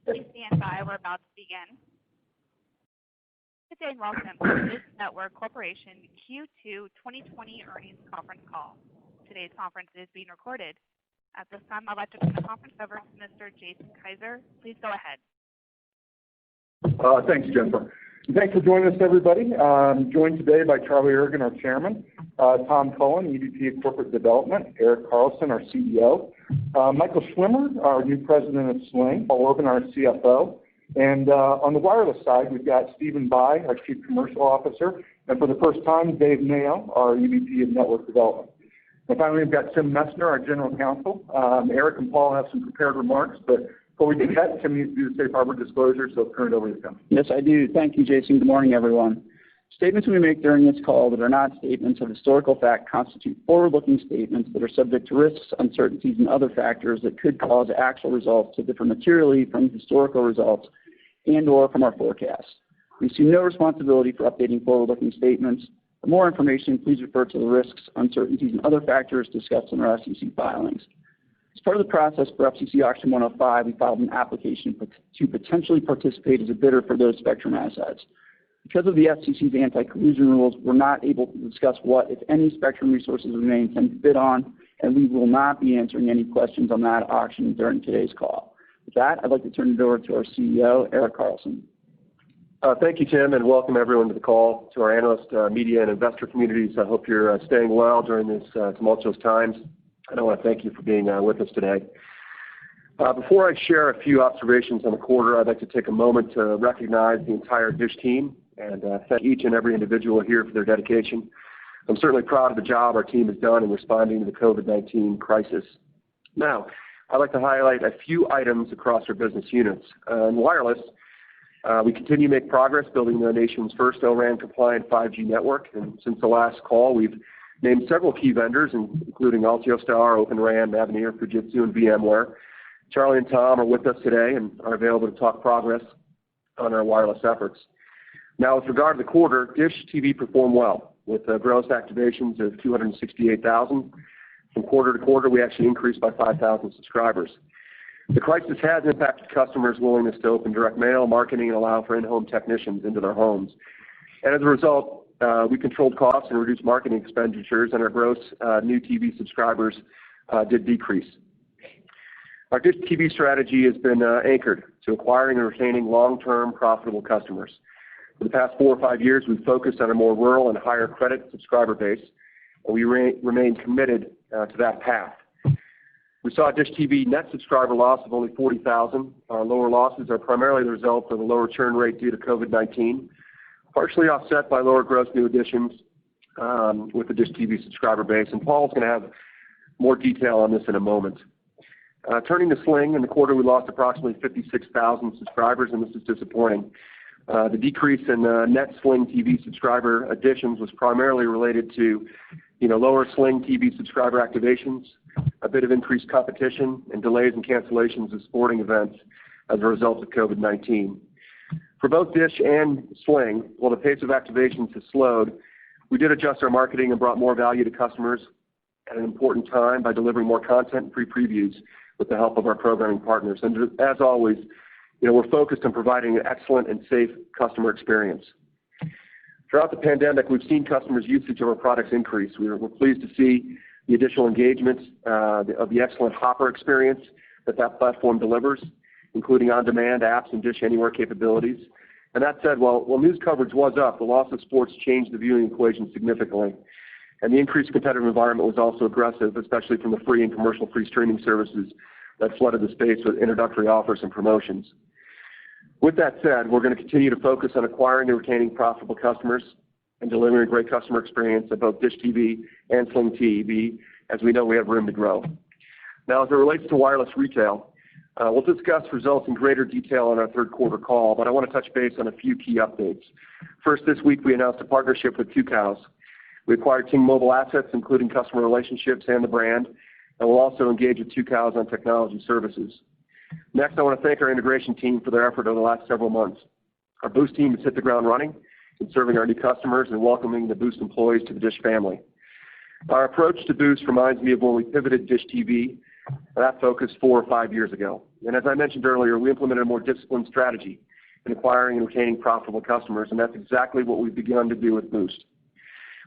Please stand by. We're about to begin. Good day and welcome to this Network Corporation Q2 2020 earnings conference call. Today's conference is being recorded. At this time, I'd like to turn the conference over to Mr. Jason Kaiser. Please go ahead. Thanks, Jennifer. Thanks for joining us, everybody. I'm joined today by Charlie Ergen, our chairman, Tom Cullen, EVP of Corporate Development, Eric Carlson, our CEO, Michael Schwimmer, our new president of Sling, Paul Orban, our CFO, and on the wireless side, we've got Stephen Bai, our Chief Commercial Officer, and for the first time, Dave Mayo, our EVP of Network Development. And finally, we've got Tim Messner, our General Counsel. Eric and Paul have some prepared remarks, but before we do that, Tim needs to do the safe harbor disclosure, so I'll turn it over to Tim. Yes, I do. Thank you, Jason. Good morning, everyone. Statements we make during this call that are not statements of historical fact constitute forward-looking statements that are subject to risks, uncertainties, and other factors that could cause actual results to differ materially from historical results and/or from our forecasts. We assume no responsibility for updating forward-looking statements. For more information, please refer to the risks, uncertainties, and other factors discussed in our SEC filings. As part of the process for FCC Auction 105, we filed an application to potentially participate as a bidder for those spectrum assets. Because of the FCC's anti-collusion rules, we're not able to discuss what, if any, spectrum resources we may intend to bid on, and we will not be answering any questions on that auction during today's call. With that, I'd like to turn it over to our CEO, Eric Carlson. Thank you, Tim, and welcome everyone to the call, to our analyst, media, and investor communities. I hope you're staying well during these tumultuous times. And I want to thank you for being with us today. Before I share a few observations on the quarter, I'd like to take a moment to recognize the entire DISH team and thank each and every individual here for their dedication. I'm certainly proud of the job our team has done in responding to the COVID-19 crisis. Now, I'd like to highlight a few items across our business units. In wireless, we continue to make progress building the nation's first O-RAN-compliant 5G network. And since the last call, we've named several key vendors, including Altiostar, Open RAN, Mavenir, Fujitsu, and VMware. Charlie and Tom are with us today and are available to talk progress on our wireless efforts. Now, with regard to the quarter, DISH TV performed well, with gross activations of 268,000. From quarter to quarter, we actually increased by 5,000 subscribers. The crisis has impacted customers' willingness to open direct mail, marketing, and allow for in-home technicians into their homes. And as a result, we controlled costs and reduced marketing expenditures, and our gross new TV subscribers did decrease. Our DISH TV strategy has been anchored to acquiring and retaining long-term profitable customers. For the past 4 or 5 years, we've focused on a more rural and higher credit subscriber base, and we remain committed to that path. We saw a DISH TV net subscriber loss of only 40,000. Our lower losses are primarily the result of a lower churn rate due to COVID-19, partially offset by lower gross new additions with the DISH TV subscriber base. And Paul's going to have more detail on this in a moment. Turning to Sling, in the quarter we lost approximately 56,000 subscribers, and this is disappointing. The decrease in net Sling TV subscriber additions was primarily related to lower Sling TV subscriber activations, a bit of increased competition, and delays and cancellations of sporting events as a result of COVID-19. For both DISH and Sling, while the pace of activations has slowed, we did adjust our marketing and brought more value to customers at an important time by delivering more content and free previews with the help of our programming partners. And as always, we're focused on providing an excellent and safe customer experience. Throughout the pandemic, we've seen customers' usage of our products increase. We're pleased to see the additional engagements of the excellent Hopper experience that platform delivers, including on-demand apps and DISH Anywhere capabilities. And that said, while news coverage was up, the loss of sports changed the viewing equation significantly. And the increased competitive environment was also aggressive, especially from the free and commercial-free streaming services that flooded the space with introductory offers and promotions. With that said, we're going to continue to focus on acquiring and retaining profitable customers and delivering a great customer experience at both DISH TV and Sling TV, as we know we have room to grow. Now, as it relates to wireless retail, we'll discuss results in greater detail on our third quarter call, but I want to touch base on a few key updates. First, this week we announced a partnership with Tucows. We acquired T-Mobile assets, including customer relationships and the brand, and we'll also engage with Tucows on technology services. Next, I want to thank our integration team for their effort over the last several months. Our Boost team has hit the ground running in serving our new customers and welcoming the Boost employees to the DISH family. Our approach to Boost reminds me of when we pivoted DISH TV that focus 4 or 5 years ago. And as I mentioned earlier, we implemented a more disciplined strategy in acquiring and retaining profitable customers, and that's exactly what we've begun to do with Boost.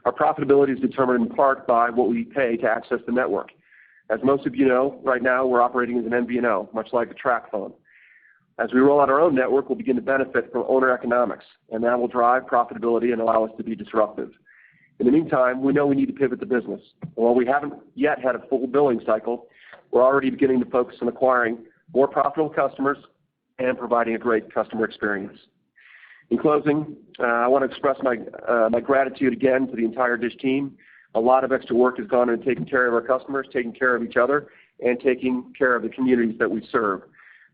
Our profitability is determined in part by what we pay to access the network. As most of you know, right now we're operating as an MVNO, much like a track phone. As we roll out our own network, we'll begin to benefit from owner economics, and that will drive profitability and allow us to be disruptive. In the meantime, we know we need to pivot the business. While we haven't yet had a full billing cycle, we're already beginning to focus on acquiring more profitable customers and providing a great customer experience. In closing, I want to express my gratitude again to the entire DISH team. A lot of extra work has gone into taking care of our customers, taking care of each other, and taking care of the communities that we serve.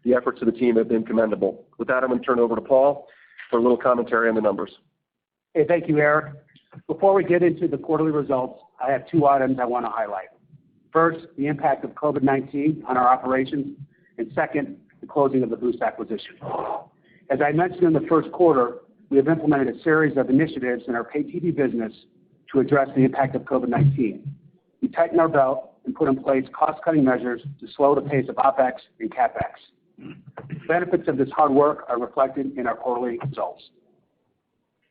The efforts of the team have been commendable. With that, I'm going to turn it over to Paul for a little commentary on the numbers. Hey, thank you, Eric. Before we get into the quarterly results, I have 2 items I want to highlight. First, the impact of COVID-19 on our operations, and second, the closing of the Boost acquisition. As I mentioned in the first quarter, we have implemented a series of initiatives in our pay TV business to address the impact of COVID-19. We tightened our belt and put in place cost-cutting measures to slow the pace of OPEX and CAPEX. The benefits of this hard work are reflected in our quarterly results.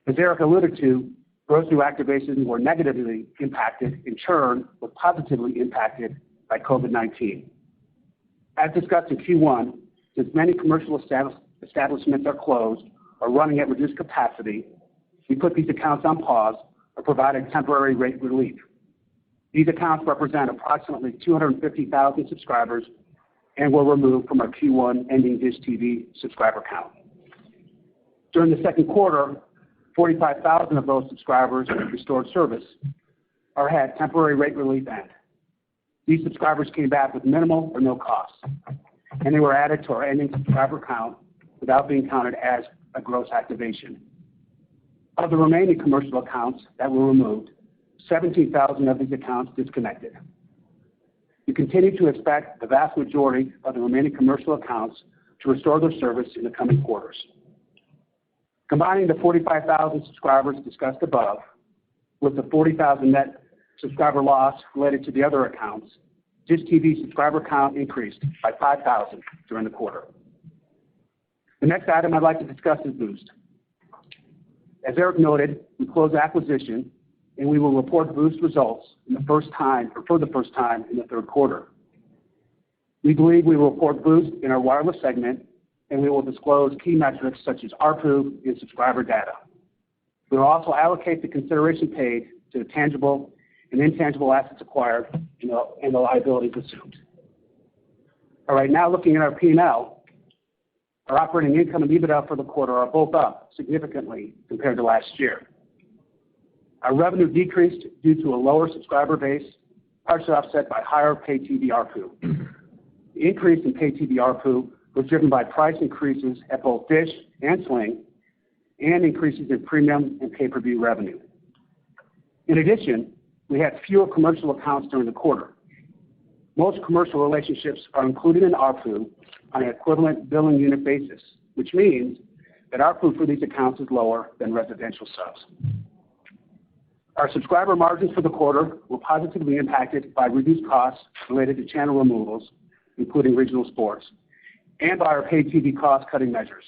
As Eric alluded to, gross new activations were negatively impacted and churn was positively impacted by COVID-19. As discussed in Q1, since many commercial establishments are closed or running at reduced capacity, we put these accounts on pause or provided temporary rate relief. These accounts represent approximately 250,000 subscribers and were removed from our Q1 ending DISH TV subscriber count. During the second quarter, 45,000 of those subscribers restored service or had temporary rate relief end. These subscribers came back with minimal or no cost, and they were added to our ending subscriber count without being counted as a gross activation. Of the remaining commercial accounts that were removed, 17,000 of these accounts disconnected. We continue to expect the vast majority of the remaining commercial accounts to restore their service in the coming quarters. Combining the 45,000 subscribers discussed above with the 40,000 net subscriber loss related to the other accounts, DISH TV subscriber count increased by 5,000 during the quarter. The next item I'd like to discuss is Boost. As Eric noted, we closed the acquisition, and we will report Boost results for the first time in the third quarter. We believe we will report Boost in our wireless segment, and we will disclose key metrics such as ARPU and subscriber data. We will also allocate the consideration paid to the tangible and intangible assets acquired and the liabilities assumed. All right, now looking at our P&L, our operating income and EBITDA for the quarter are both up significantly compared to last year. Our revenue decreased due to a lower subscriber base, partially offset by higher pay TV ARPU. The increase in pay TV ARPU was driven by price increases at both DISH and Sling, and increases in premium and pay-per-view revenue. In addition, we had fewer commercial accounts during the quarter. Most commercial relationships are included in ARPU on an equivalent billing unit basis, which means that ARPU for these accounts is lower than residential subs. Our subscriber margins for the quarter were positively impacted by reduced costs related to channel removals, including regional sports, and by our pay TV cost-cutting measures.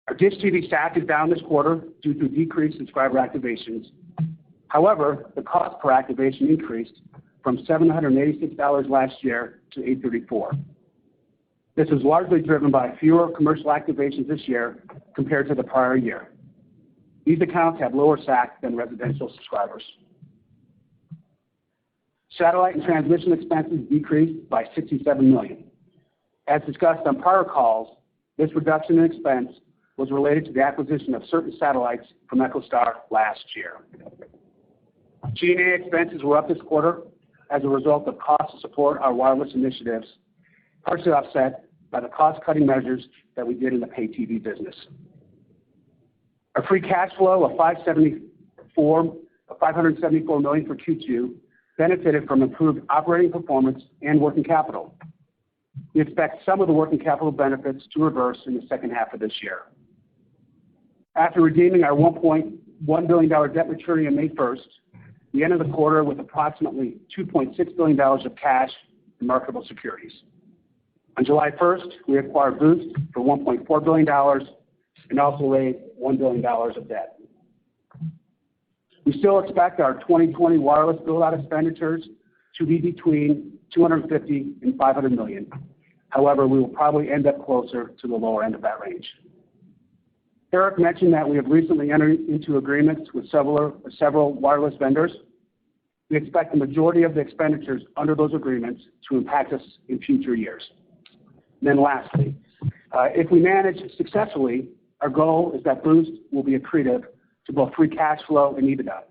Our DISH TV SAC is down this quarter due to decreased subscriber activations. However, the cost per activation increased from $786 last year to $834. This was largely driven by fewer commercial activations this year compared to the prior year. These accounts have lower SAC than residential subscribers. Satellite and transmission expenses decreased by $67 million. As discussed on prior calls, this reduction in expense was related to the acquisition of certain satellites from EchoStar last year. G&A expenses were up this quarter as a result of costs to support our wireless initiatives, partially offset by the cost-cutting measures that we did in the pay TV business. Our free cash flow of $574 million for Q2 benefited from improved operating performance and working capital. We expect some of the working capital benefits to reverse in the second half of this year. After redeeming our $1.1 billion debt maturity on May 1st, we ended the quarter with approximately $2.6 billion of cash and marketable securities. On July 1st, we acquired Boost for $1.4 billion and also raised $1 billion of debt. We still expect our 2020 wireless build-out expenditures to be between $250 and $500 million. However, we will probably end up closer to the lower end of that range. Eric mentioned that we have recently entered into agreements with several wireless vendors. We expect the majority of the expenditures under those agreements to impact us in future years. And then lastly, if we manage successfully, our goal is that Boost will be accretive to both free cash flow and EBITDA.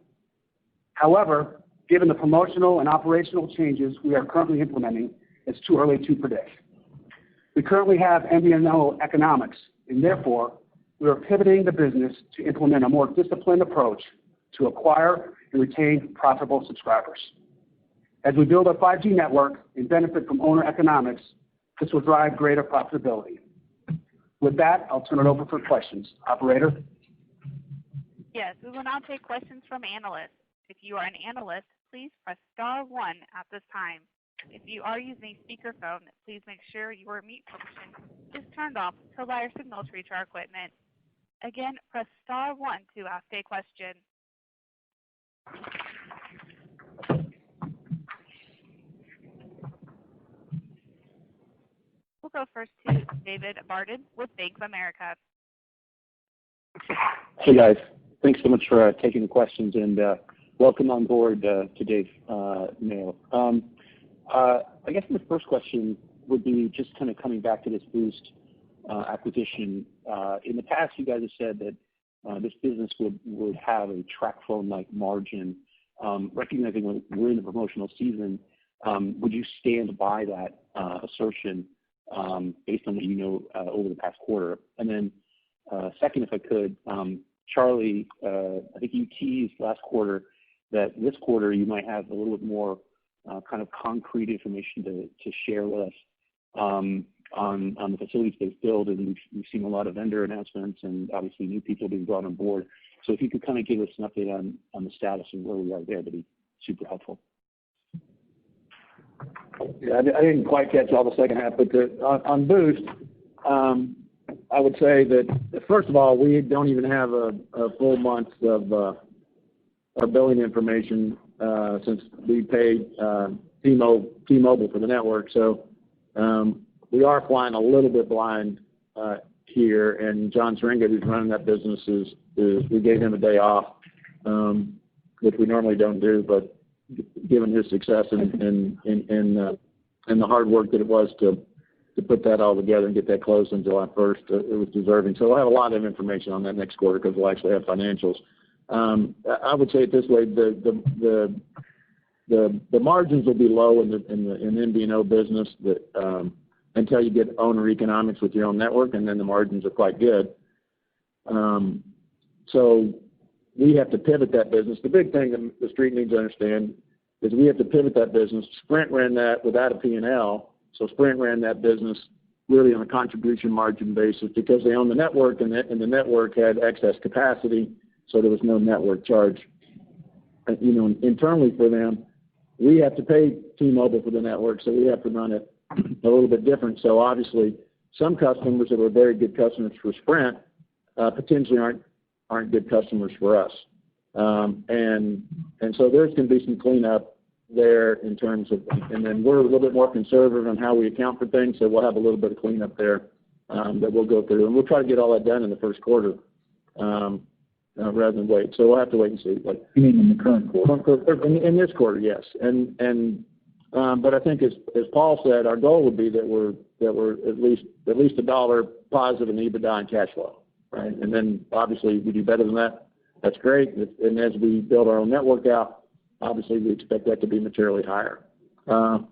However, given the promotional and operational changes we are currently implementing, it's too early to predict. We currently have MVNO economics, and therefore, we are pivoting the business to implement a more disciplined approach to acquire and retain profitable subscribers. As we build a 5G network and benefit from owner economics, this will drive greater profitability. With that, I'll turn it over for questions. Operator? Yes, we will now take questions from analysts. If you are an analyst, please press *1 at this time. If you are using a speakerphone, please make sure your mute function is turned off to allow your signal to reach our equipment. Again, press *1 to ask a question. We'll go first to David Barden with Bank of America. Hey guys, thanks so much for taking the questions and welcome on board to Dave Mayo. I guess the first question would be just kind of coming back to this Boost acquisition. In the past, you guys have said that this business would have a track phone-like margin. Recognizing we're in the promotional season, would you stand by that assertion based on what you know over the past quarter? And then second, if I could, Charlie, I think you teased last quarter that this quarter you might have a little bit more kind of concrete information to share with us on the facilities they've built, and we've seen a lot of vendor announcements and obviously new people being brought on board. So if you could kind of give us an update on the status and where we are there, that'd be super helpful. Yeah, I didn't quite catch all the second half, but on Boost, I would say that first of all, we don't even have a full month of our billing information since we paid T-Mobile for the network. So we are flying a little bit blind here, and John Seringa, who's running that business, is we gave him a day off, which we normally don't do, but given his success and the hard work that it was to put that all together and get that closed on July 1st, it was deserving. So we'll have a lot of information on that next quarter because we'll actually have financials. I would say it this way: the margins will be low in the MVNO business until you get owner economics with your own network, and then the margins are quite good. So we have to pivot that business. The big thing that the street needs to understand is we have to pivot that business. Sprint ran that without a P&L, so Sprint ran that business really on a contribution margin basis because they own the network, and the network had excess capacity, so there was no network charge. Internally for them, we have to pay T-Mobile for the network, so we have to run it a little bit different. So obviously, some customers that were very good customers for Sprint potentially aren't good customers for us. And so there's going to be some cleanup there in terms of, and then we're a little bit more conservative on how we account for things, so we'll have a little bit of cleanup there that we'll go through, and we'll try to get all that done in the first quarter rather than wait. So we'll have to wait and see. But you mean in the current quarter? In this quarter, yes. But I think as Paul said, our goal would be that we're at least $1 positive in EBITDA and cash flow, right? And then obviously if we do better than that, that's great. And as we build our own network out, obviously we expect that to be materially higher. An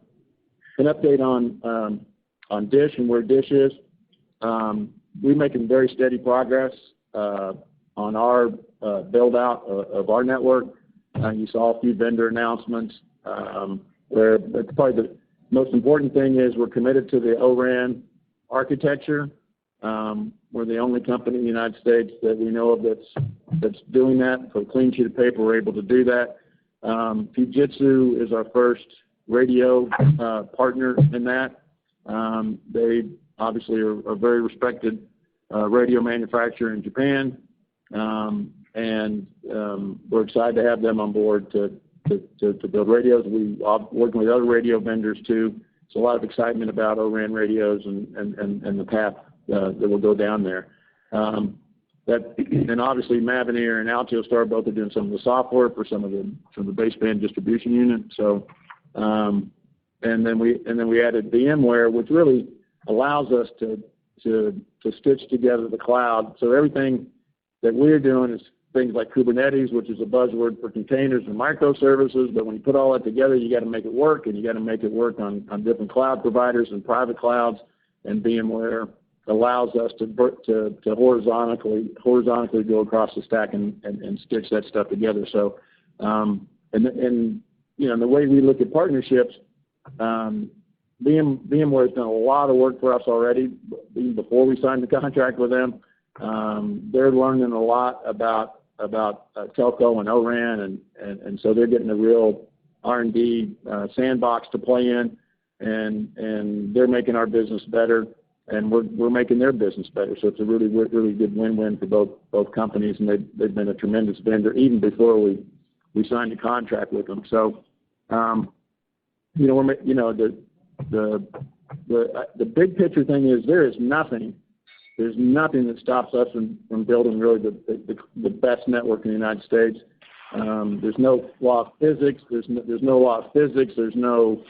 update on Dish and where Dish is. We're making very steady progress on our build out of our network. You saw a few vendor announcements. Where probably the most important thing is we're committed to the O-RAN architecture. We're the only company in the United States that we know of that's doing that. For a clean sheet of paper, we're able to do that. Fujitsu is our first radio partner in that. They obviously are a very respected radio manufacturer in Japan, and we're excited to have them on board to build radios. We are working with other radio vendors too. There's a lot of excitement about O-RAN radios and the path that will go down there. And obviously Mavenir and Altiostar both are doing some of the software for some of the baseband distribution units. So, and then we added VMware, which really allows us to stitch together the cloud. So everything that we're doing is things like Kubernetes, which is a buzzword for containers and microservices. But when you put all that together, you got to make it work, and you got to make it work on different cloud providers and private clouds. And VMware allows us to horizontally go across the stack and stitch that stuff together. So, and you know, the way we look at partnerships, VMware has done a lot of work for us already, even before we signed the contract with them. They're learning a lot about telco and O-RAN, and so they're getting a real R&D sandbox to play in, and they're making our business better, and we're making their business better. So it's a really good win-win for both companies, and they've been a tremendous vendor even before we signed a contract with them. So, you know, the big picture thing is there's nothing that stops us from building really the best network in the United States. There's no law of physics. There's no law of physics. There's no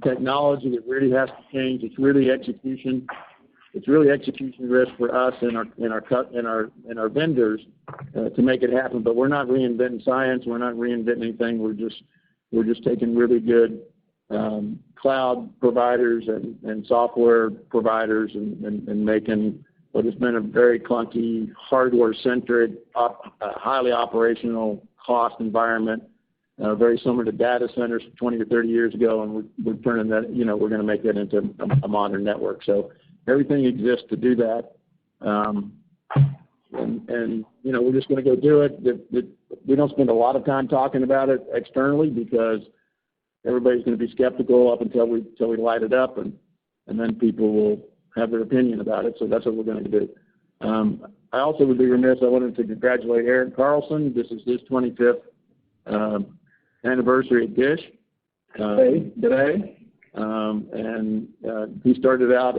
technology that really has to change. It's really execution. It's really execution risk for us and our vendors to make it happen. But we're not reinventing science. We're not reinventing anything. We're just taking really good cloud providers and software providers and making what has been a very clunky, hardware-centric, highly operational cost environment, very similar to data centers 20 or 30 years ago, and we're turning that, you know, we're going to make that into a modern network. So everything exists to do that, and you know, we're just going to go do it. We don't spend a lot of time talking about it externally because everybody's going to be skeptical up until we light it up, and then people will have their opinion about it. So that's what we're going to do. I also would be remiss. I wanted to congratulate Eric Carlson. This is his 25th anniversary at DISH today, and he started out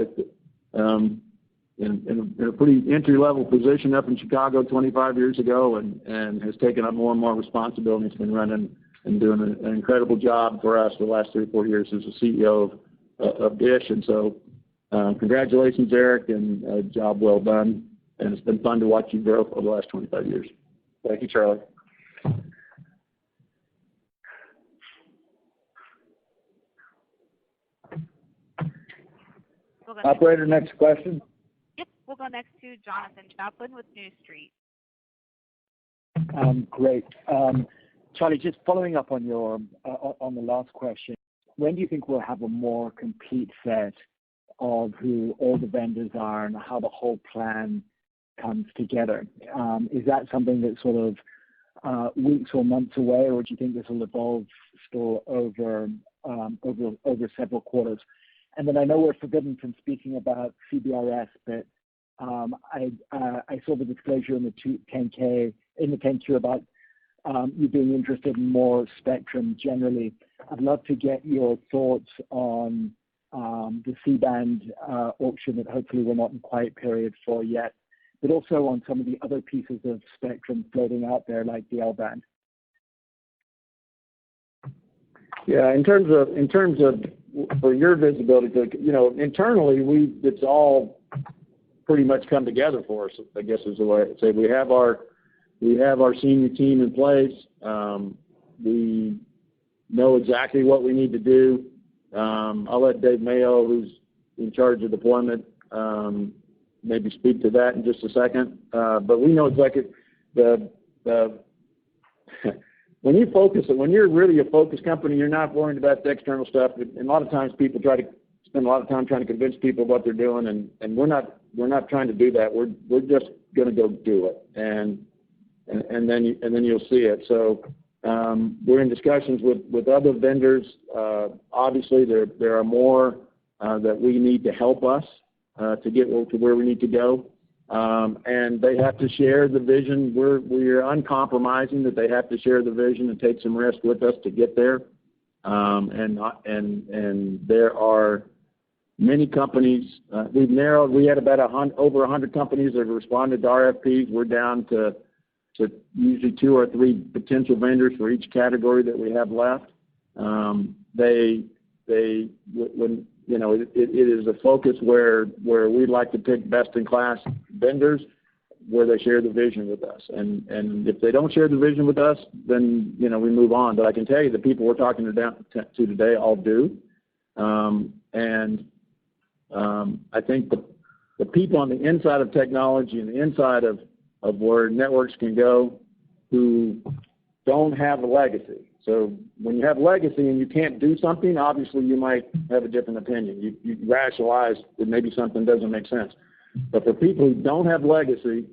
in a pretty entry-level position up in Chicago 25 years ago, and has taken up more and more responsibility. He's been running and doing an incredible job for us for the last 3 or 4 years as the CEO of DISH. And so congratulations, Eric, and a job well done. And it's been fun to watch you grow over the last 25 years. Thank you, Charlie. Operator, next question. Yep, we'll go next to Jonathan Chaplin with New Street. Great. Charlie, just following up on your on the last question, when do you think we'll have a more complete set of who all the vendors are and how the whole plan comes together? Is that something that's sort of weeks or months away, or do you think this will evolve still over several quarters? And then I know we're forbidden from speaking about CBRS, but I saw the disclosure in the 10K in the 10Q about you being interested in more spectrum generally. I'd love to get your thoughts on the C-band auction that hopefully we're not in quiet period for yet, but also on some of the other pieces of spectrum floating out there like the L-band. Yeah, in terms of for your visibility, you know, internally it's all pretty much come together for us, I guess is the way I'd say. We have our senior team in place. We know exactly what we need to do. I'll let Dave Mayo, who's in charge of deployment, maybe speak to that in just a second. But we know exactly when you're really a focused company, you're not worried about the external stuff. And a lot of times people try to spend a lot of time trying to convince people what they're doing, and we're not trying to do that. We're just going to go do it, and then you'll see it. So We're in discussions with other vendors. Obviously, there are more that we need to help us to get to where we need to go. And they have to share the vision. We're uncompromising that they have to share the vision and take some risk with us to get there. And there are many companies. We've narrowed. We had about over 100 companies that have responded to RFPs. We're down to usually 2 or 3 potential vendors for each category that we have left. It is a focus where we'd like to pick best-in-class vendors where they share the vision with us. And if they don't share the vision with us, then, we move on. But I can tell you the people we're talking to today all do. I think the people on the inside of technology and the inside of where networks can go who don't have a legacy. So when you have legacy and you can't do something, obviously you might have a different opinion. You rationalize that maybe something doesn't make sense. But for people who don't have legacy,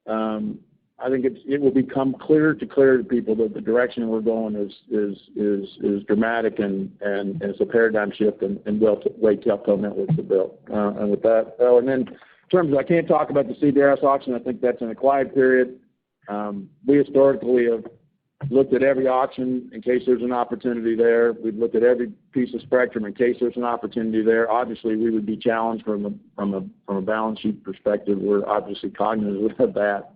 I think it will become clearer to people that the direction we're going is dramatic and it's a paradigm shift and way telco networks are built. And with that, and then in terms of I can't talk about the CBRS auction. I think that's in a quiet period. We historically have looked at every auction in case there's an opportunity there. We've looked at every piece of spectrum in case there's an opportunity there. Obviously, we would be challenged from a balance sheet perspective. We're obviously cognizant of that.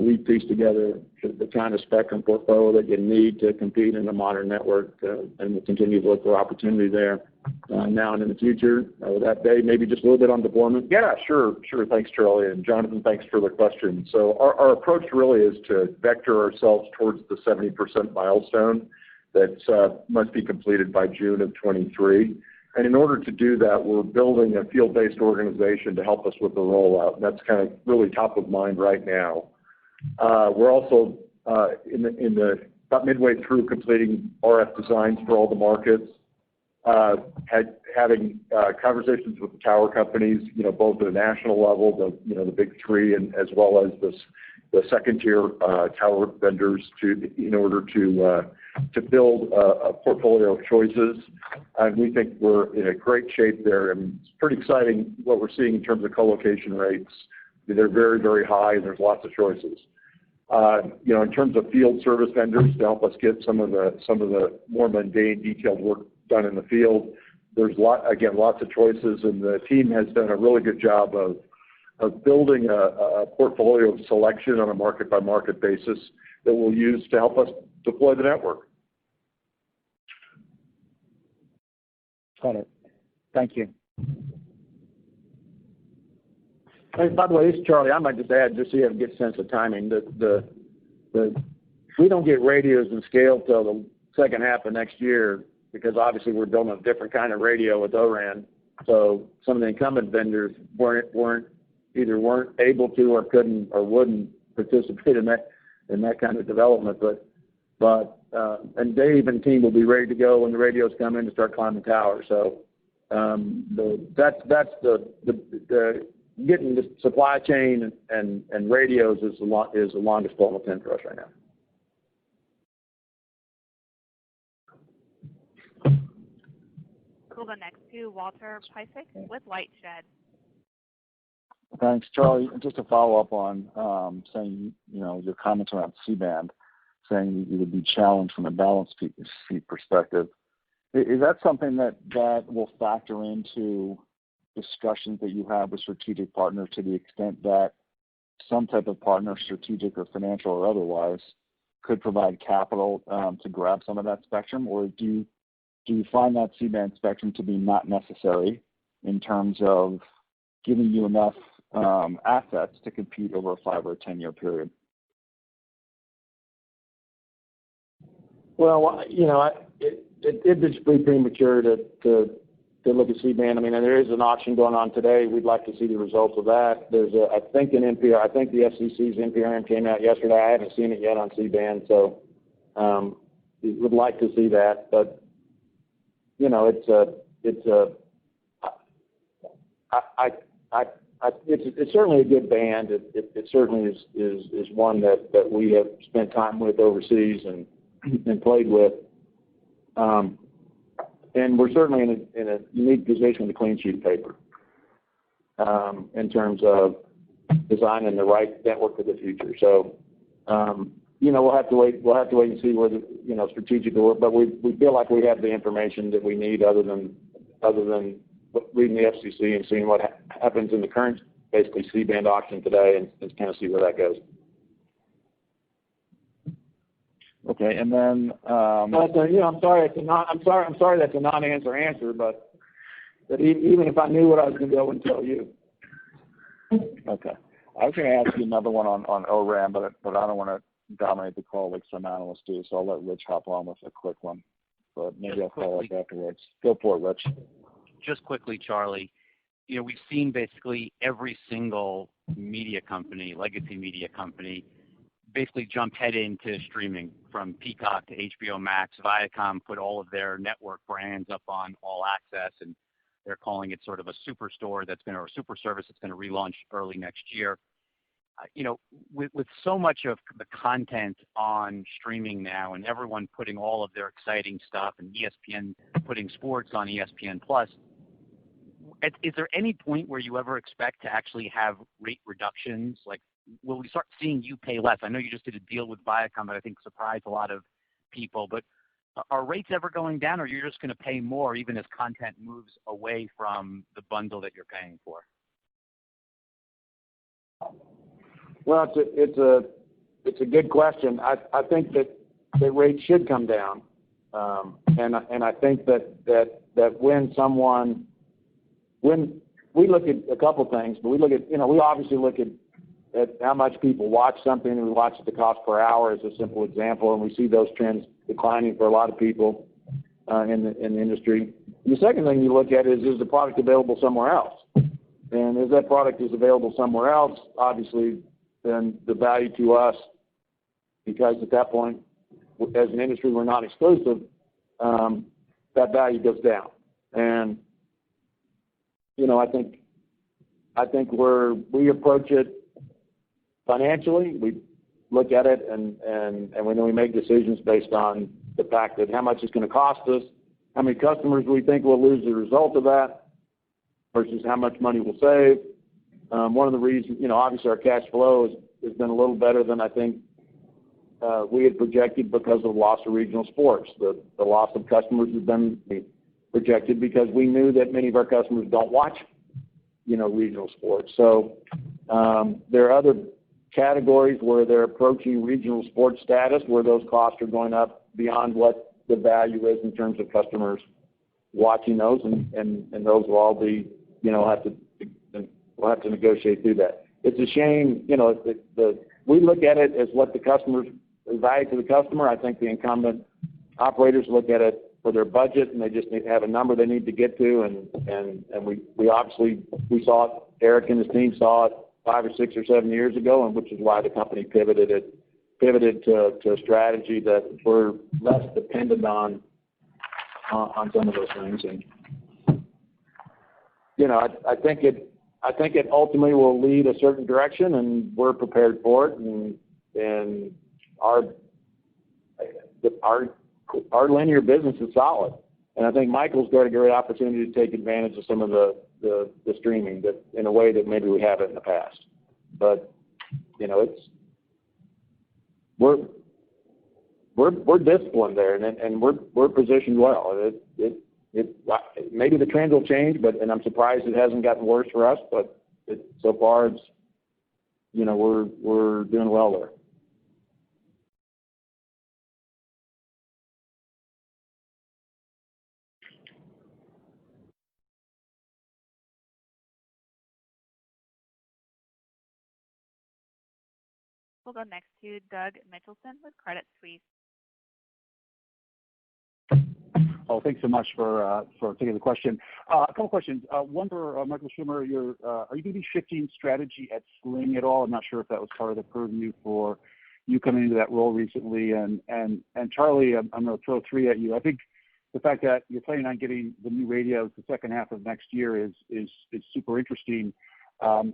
We piece together the kind of spectrum portfolio that you need to compete in a modern network, and we'll continue to look for opportunity there now and in the future. With that, Dave, maybe just a little bit on deployment. Yeah, sure. Thanks, Charlie. And Jonathan, thanks for the question. So our approach really is to vector ourselves towards the 70% milestone that must be completed by June of 23. And in order to do that, we're building a field-based organization to help us with the rollout. And that's kind of really top of mind right now. We're also about midway through completing RF designs for all the markets, having conversations with the tower companies, both at a national level, the big 3, and as well as the second-tier tower vendors in order to build a portfolio of choices. And we think we're in a great shape there. And it's pretty exciting what we're seeing in terms of co-location rates. They're very, very high, and there's lots of choices. In terms of field service vendors to help us get some of the more mundane, detailed work done in the field, there's lots of choices, and the team has done a really good job of building a portfolio of selection on a market-by-market basis that we'll use to help us deploy the network. Got it. Thank you. Hey, by the way, this is Charlie. I might just add, just so you have a good sense of timing, we don't get radios and scale till the second half of next year because obviously we're building a different kind of radio with ORAN. So some of the incumbent vendors weren't able to or couldn't or wouldn't participate in that kind of development. But Dave and team will be ready to go when the radios come in to start climbing towers. So that's the getting the supply chain and radios is the longest pole in the tent for us right now. We'll go next to Walter Piecyk with Lightshed. Thanks, Charlie. Just to follow up on saying, your comments around C-band, saying you would be challenged from a balance sheet perspective. Is that something that will factor into discussions that you have with strategic partners to the extent that some type of partner, strategic or financial or otherwise, could provide capital to grab some of that spectrum? Or do you find that C-band spectrum to be not necessary in terms of giving you enough assets to compete over a 5 or 10-year period? Well, it'd be premature to look at C-band. I mean, there is an auction going on today. We'd like to see the results of that. There's I think the FCC's NPRM came out yesterday. I haven't seen it yet on C-band, so would like to see that. But it's certainly a good band. It certainly is one that we have spent time with overseas and played with. And we're certainly in a unique position with the clean sheet of paper in terms of designing the right network for the future. So, we'll have to wait. We'll have to wait and see where the strategic work. But we feel like we have the information that we need, other than reading the FCC and seeing what happens in the current, basically, C-band auction today, and kind of see where that goes. Okay, and then I'm sorry that's a non-answer answer, but even if I knew what I was going to go and tell you. Okay, I was going to ask you another one on ORAN, but I don't want to dominate the call like some analysts do, so I'll let Rich hop on with a quick one. But maybe I'll follow up afterwards. Go for it, Rich. Just quickly, Charlie. We've seen basically every single media company, legacy media company, basically jump head into streaming, from Peacock to HBO Max. Viacom put all of their network brands up on All Access, and they're calling it sort of a super store or a super service that's going to relaunch early next year. With so much of the content on streaming now, and everyone putting all of their exciting stuff, and ESPN putting sports on ESPN Plus, is there any point where you ever expect to actually have rate reductions? Like, will we start seeing you pay less? I know you just did a deal with Viacom that I think surprised a lot of people, but are rates ever going down, or you're just going to pay more even as content moves away from the bundle that you're paying for? Well, it's a good question. I think that the rates should come down, and I think that when we look at a couple things, but we look at we obviously look at how much people watch something, and we watch the cost per hour as a simple example, and we see those trends declining for a lot of people in the industry. And the second thing you look at is the product available somewhere else? And if that product is available somewhere else, obviously, then the value to us, because at that point, as an industry, we're not exclusive, that value goes down. And I think we approach it financially. We look at it and when we make decisions based on the fact that how much it's going to cost us, how many customers we think will lose as a result of that, versus how much money we'll save. One of the reasons, obviously our cash flow has been a little better than I think we had projected because of the loss of regional sports. The loss of customers has been projected because we knew that many of our customers don't watch, regional sports. So there are other categories where they're approaching regional sports status, where those costs are going up beyond what the value is in terms of customers watching those, and those will all be, we'll have to negotiate through that. It's a shame, we look at it as what the customer's value to the customer. I think the incumbent operators look at it for their budget, and they just need to have a number they need to get to, and we obviously, we saw it, Eric and his team saw it 5 or 6 or 7 years ago, and which is why the company pivoted to a strategy that we're less dependent on some of those things. And I think it ultimately will lead a certain direction, and we're prepared for it. And our linear business is solid, and I think Michael's got a great opportunity to take advantage of some of the streaming that in a way that maybe we haven't in the past. But we're disciplined there, and we're positioned well. Maybe the trend will change, and I'm surprised it hasn't gotten worse for us. But so far, it's we're doing well there. We'll go next to Doug Mitchelson with Credit Suisse. Oh, thanks so much for taking the question. A couple questions. One for Michael Schwimmer. Are you going to be shifting strategy at Sling at all? I'm not sure if that was part of the purview for you coming into that role recently. And Charlie, I'm going to throw 3 at you. I think the fact that you're planning on getting the new radios the second half of next year is super interesting. And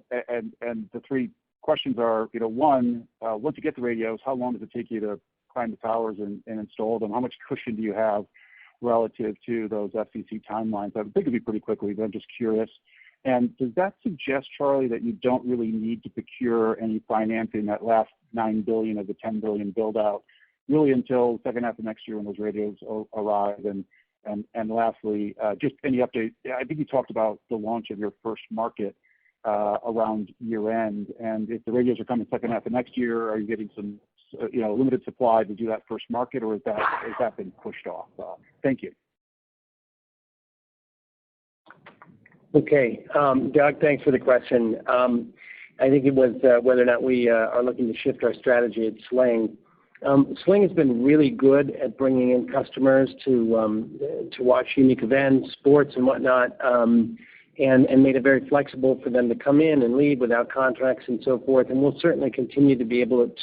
the three questions are, one, once you get the radios, how long does it take you to climb the towers and install them? How much cushion do you have relative to those FCC timelines? I would think it'd be pretty quickly, but I'm just curious. And does that suggest, Charlie, that you don't really need to procure any financing, that last $9 billion of the $10 billion build out, really until the second half of next year when those radios arrive? And lastly, just any update. I think you talked about the launch of your first market around year end. And if the radios are coming second half of next year, are you getting some limited supply to do that first market, or has that been pushed off? Thank you. Okay, Doug, thanks for the question. I think it was whether or not we are looking to shift our strategy at Sling. Sling has been really good at bringing in customers to watch unique events, sports, and whatnot, and made it very flexible for them to come in and leave without contracts and so forth. And we'll certainly continue to be able to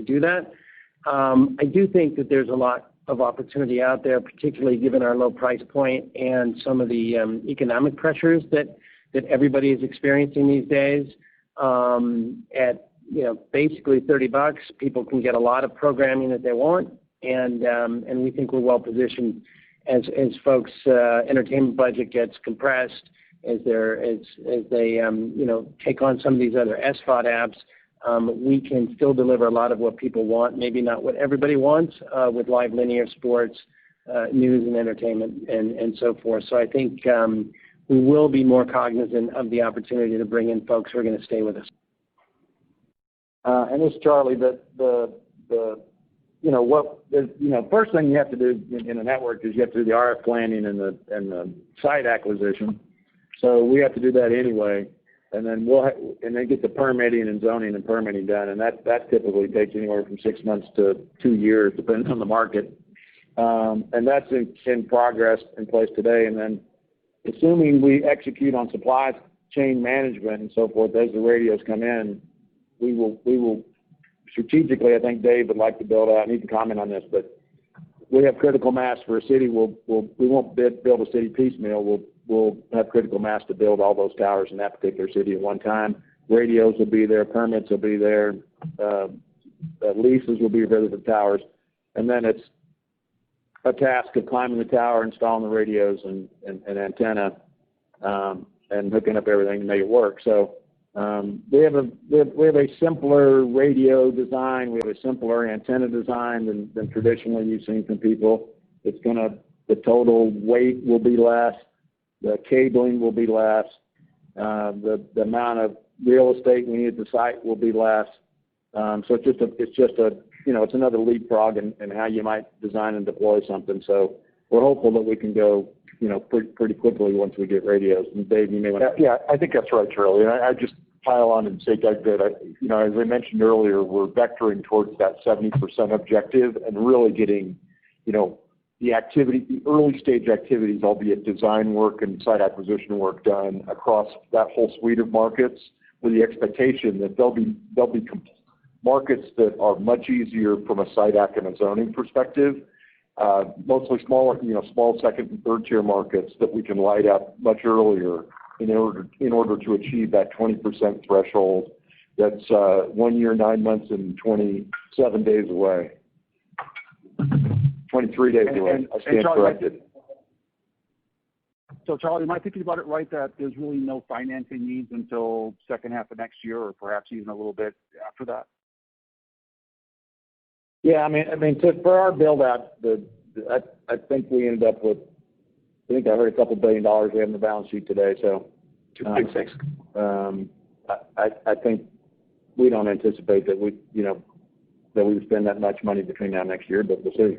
do that. I do think that there's a lot of opportunity out there, particularly given our low price point and some of the economic pressures that everybody is experiencing these days. At basically $30, people can get a lot of programming that they want, and we think we're well positioned as folks' entertainment budget gets compressed, as they take on some of these other SVOD apps. We can still deliver a lot of what people want, maybe not what everybody wants, with live linear sports, news and entertainment, and so forth. So I think we will be more cognizant of the opportunity to bring in folks who are going to stay with us. And this is Charlie. First thing you have to do in a network is you have to do the RF planning and the site acquisition. So we have to do that anyway. And then get the permitting and zoning and permitting done, and that typically takes anywhere from 6 months to 2 years, depending on the market. And that's in progress in place today. And then, assuming we execute on supply chain management and so forth as the radios come in, we will strategically. I think Dave would like to build out. I need to comment on this, but we have critical mass for a city. We won't build a city piecemeal. We'll have critical mass to build all those towers in that particular city at one time. Radios will be there, permits will be there, leases will be there for the towers, and then it's a task of climbing the tower, installing the radios and antenna, and hooking up everything to make it work. So we have a simpler radio design. We have a simpler antenna design than traditionally you've seen from people. The total weight will be less. The cabling will be less. The amount of real estate we need at the site will be less. So it's another leapfrog in how you might design and deploy something. So we're hopeful that we can go pretty quickly once we get radios. And Dave, you may want to. Yeah, I think that's right, Charlie. And I just pile on and say, Doug, that as I mentioned earlier, we're vectoring towards that 70% objective and really getting the early stage activities, albeit design work and site acquisition work, done across that whole suite of markets, with the expectation that there'll be markets that are much easier from a site ac and a zoning perspective, mostly smaller, small second and third tier markets that we can light up much earlier in order to achieve that 20% threshold. That's 1 year, 9 months, and 27 days away. 23 days away. I stand corrected. So, Charlie, am I thinking about it right that there's really no financing needs until second half of next year, or perhaps even a little bit after that? Yeah, I mean, for our build out, I think we ended up with. I think I heard a couple $1 billion we have on the balance sheet today. So, 2.6. I think we don't anticipate that we would spend that much money between now and next year, but we'll see.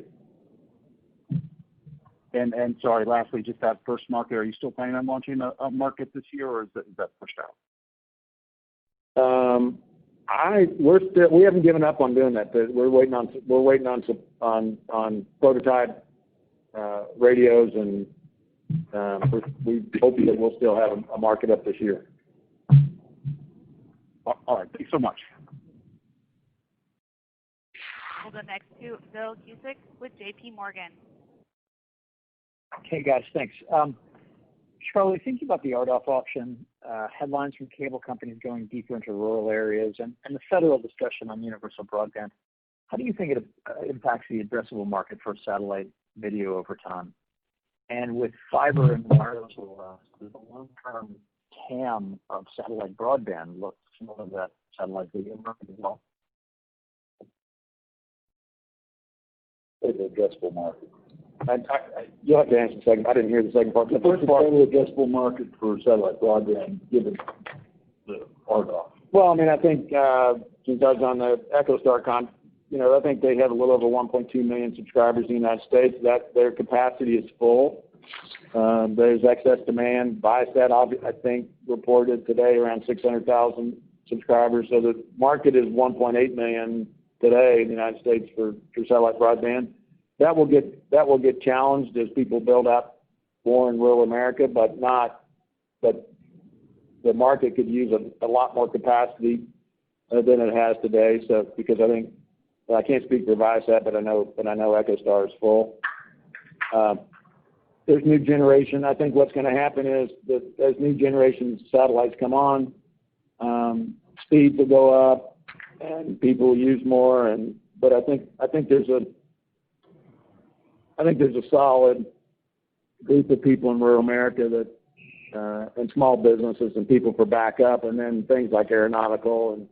And sorry, lastly, just that first market, are you still planning on launching a market this year, or is that pushed out? We haven't given up on doing that. We're waiting on prototype radios, and we hope that we'll still have a market up this year. All right, thanks so much. We'll go next to Bill Cusick with J.P. Morgan. Hey guys, thanks. Charlie, thinking about the RDOF auction, headlines from cable companies going deeper into rural areas, and the federal discussion on universal broadband, how do you think it impacts the addressable market for satellite video over time? And with fiber and wireless, does the long-term TAM of satellite broadband look similar to that satellite video market as well? The addressable market. You'll have to answer the second. I didn't hear the second part. The first part, the addressable market for satellite broadband, given the RDOF. Well, I mean, I think since I was on the EchoStar I think they have a little over 1.2 million subscribers in the United States. That their capacity is full. There's excess demand. Viasat, I think, reported today around 600,000 subscribers. So the market is 1.8 million today in the United States for satellite broadband. That will get challenged as people build up more in rural America, but the market could use a lot more capacity than it has today. So because I can't speak for Viasat, but I know EchoStar is full. There's new generation. I think what's going to happen is that as new generation satellites come on, speeds will go up and people will use more. But I think there's a solid group of people in rural America that and small businesses and people for backup, and then things like aeronautical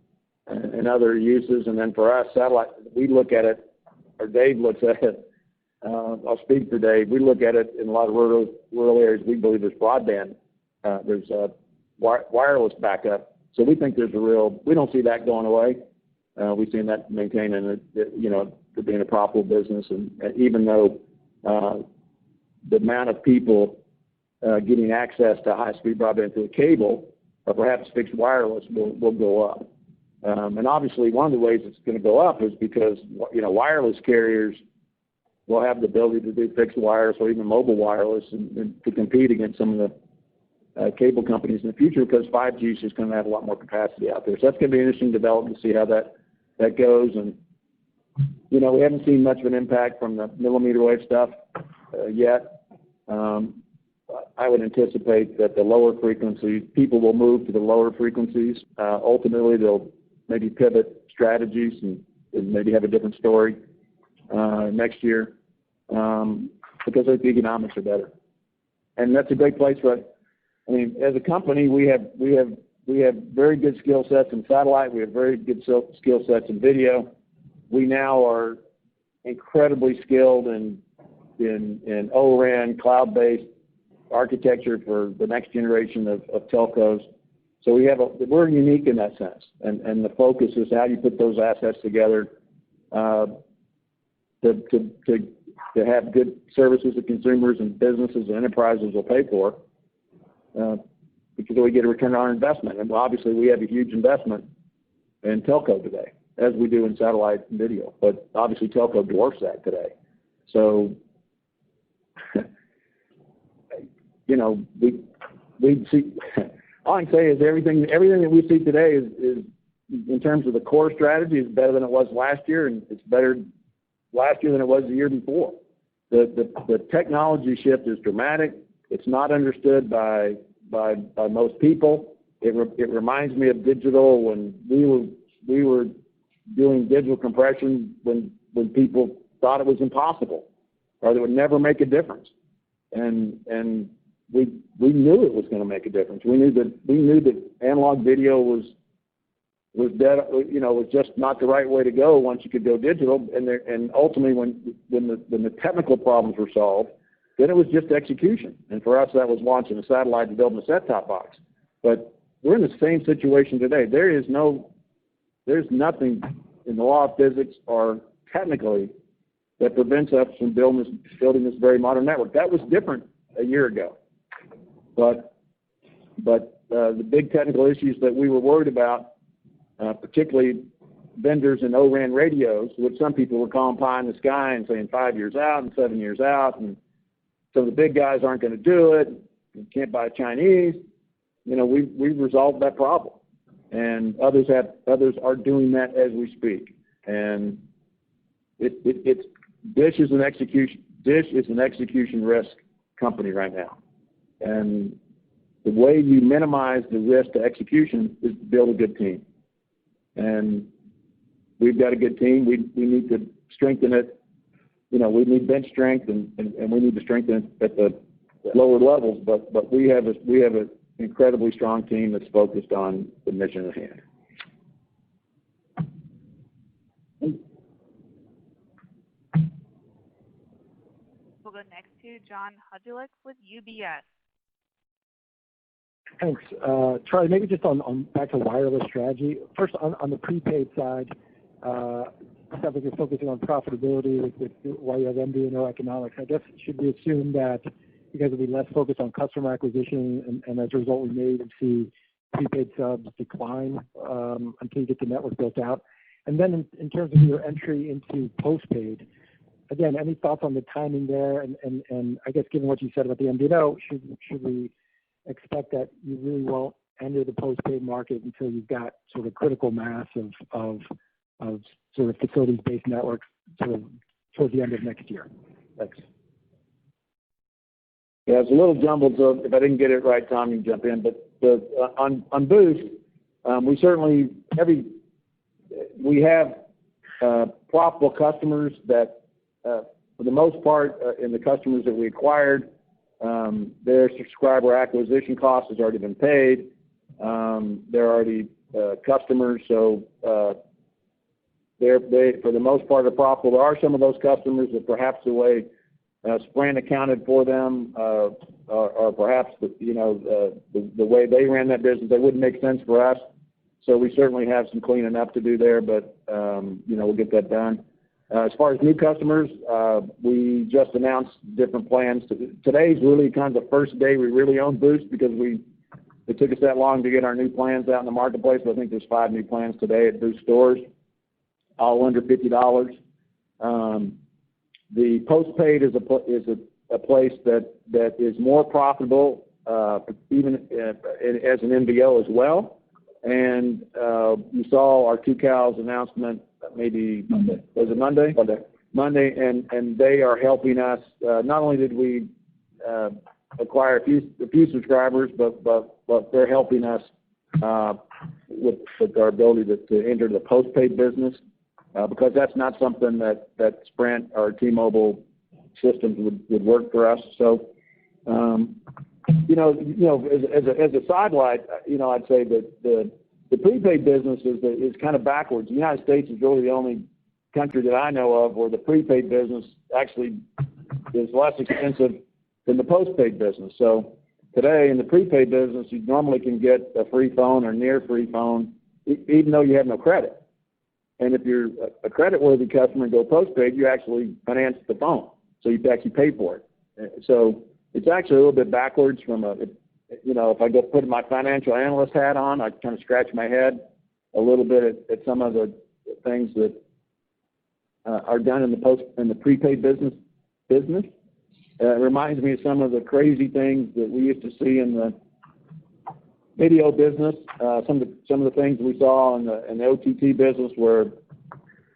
and other uses. And then for us, satellite, we look at it, or Dave looks at it. I'll speak for Dave. We look at it in a lot of rural areas. We believe there's broadband, there's wireless backup. So we think there's we don't see that going away. We've seen that maintaining it being a profitable business. And even though the amount of people getting access to high-speed broadband through a cable, or perhaps fixed wireless, will go up. And obviously, one of the ways it's going to go up is because wireless carriers will have the ability to do fixed wireless or even mobile wireless and to compete against some of the cable companies in the future, because 5G is just going to have a lot more capacity out there. So that's going to be an interesting development to see how that goes. And we haven't seen much of an impact from the millimeter wave stuff yet. I would anticipate that the lower frequencies, people will move to the lower frequencies. Ultimately, they'll maybe pivot strategies and maybe have a different story next year because the economics are better. And that's a great place for us. I mean, as a company, we have very good skill sets in satellite. We have very good skill sets in video. We now are incredibly skilled in O-RAN, cloud-based architecture for the next generation of telcos. So we're unique in that sense. And the focus is how do you put those assets together to have good services that consumers and businesses and enterprises will pay for, because we get a return on our investment. And obviously, we have a huge investment in telco today, as we do in satellite and video. But obviously, telco dwarfs that today. So, we see. All I can say is everything that we see today is in terms of the core strategy is better than it was last year, and it's better last year than it was the year before. The technology shift is dramatic. It's not understood by most people. It reminds me of digital when we were doing digital compression when people thought it was impossible or that it would never make a difference. And we knew it was going to make a difference. We knew that analog video was dead, was just not the right way to go once you could go digital. And ultimately, when the technical problems were solved, then it was just execution. And for us, that was launching a satellite and building a set-top box. But we're in the same situation today. There's nothing in the law of physics or technically that prevents us from building this very modern network. That was different a year ago. But the big technical issues that we were worried about, particularly vendors in O-RAN radios, which some people were calling pie in the sky and saying 5 years out and 7 years out, and so the big guys aren't going to do it. You can't buy Chinese. We've resolved that problem, and others are doing that as we speak. And Dish is an execution risk company right now. And the way you minimize the risk to execution is to build a good team. And we've got a good team. We need to strengthen it. We need bench strength, and we need to strengthen it at the lower levels. But we have an incredibly strong team that's focused on the mission at hand. We'll go next to John Hodulik with UBS. Thanks. Charlie, maybe just on back to wireless strategy. First, on the prepaid side, it sounds like you're focusing on profitability with while you have MVNO economics. I guess, should we assume that you guys will be less focused on customer acquisition, and as a result, we may even see prepaid subs decline until you get the network built out? And then in terms of your entry into postpaid, again, any thoughts on the timing there? And I guess given what you said about the MVNO, should we expect that you really won't enter the postpaid market until you've got sort of critical mass of sort of facilities-based networks sort of towards the end of next year? Thanks. Yeah, it's a little jumbled, so if I didn't get it right, Tom, you can jump in. But on Boost, we certainly we have profitable customers that, for the most part, in the customers that we acquired, their subscriber acquisition cost has already been paid. They're already customers, so they for the most part are profitable. There are some of those customers that perhaps the way Sprint accounted for them, or perhaps the way they ran that business, that wouldn't make sense for us. So we certainly have some cleaning up to do there, but we'll get that done. As far as new customers, we just announced different plans. Today's really kind of the first day we really own Boost because it took us that long to get our new plans out in the marketplace. But I think there's 5 new plans today at Boost stores, all under $50. The postpaid is a place that is more profitable, even as an MVO as well. And you saw our Two Cows announcement maybe Monday. Was it Monday? Monday, and they are helping us. Not only did we acquire a few subscribers, but they're helping us with our ability to enter the postpaid business. Because that's not something that Sprint or T-Mobile systems would work for us. So, as a sidelight, I'd say that the prepaid business is kind of backwards. The United States is really the only country that I know of where the prepaid business actually is less expensive than the postpaid business. So today in the prepaid business, you normally can get a free phone or near free phone, even though you have no credit. And if you're a credit-worthy customer and go postpaid, you actually finance the phone, so you actually pay for it. So it's actually a little bit backwards from if I go put my financial analyst hat on, I kind of scratch my head a little bit at some of the things that are done in the prepaid business. It reminds me of some of the crazy things that we used to see in the video business, some of the things we saw in the OTT business where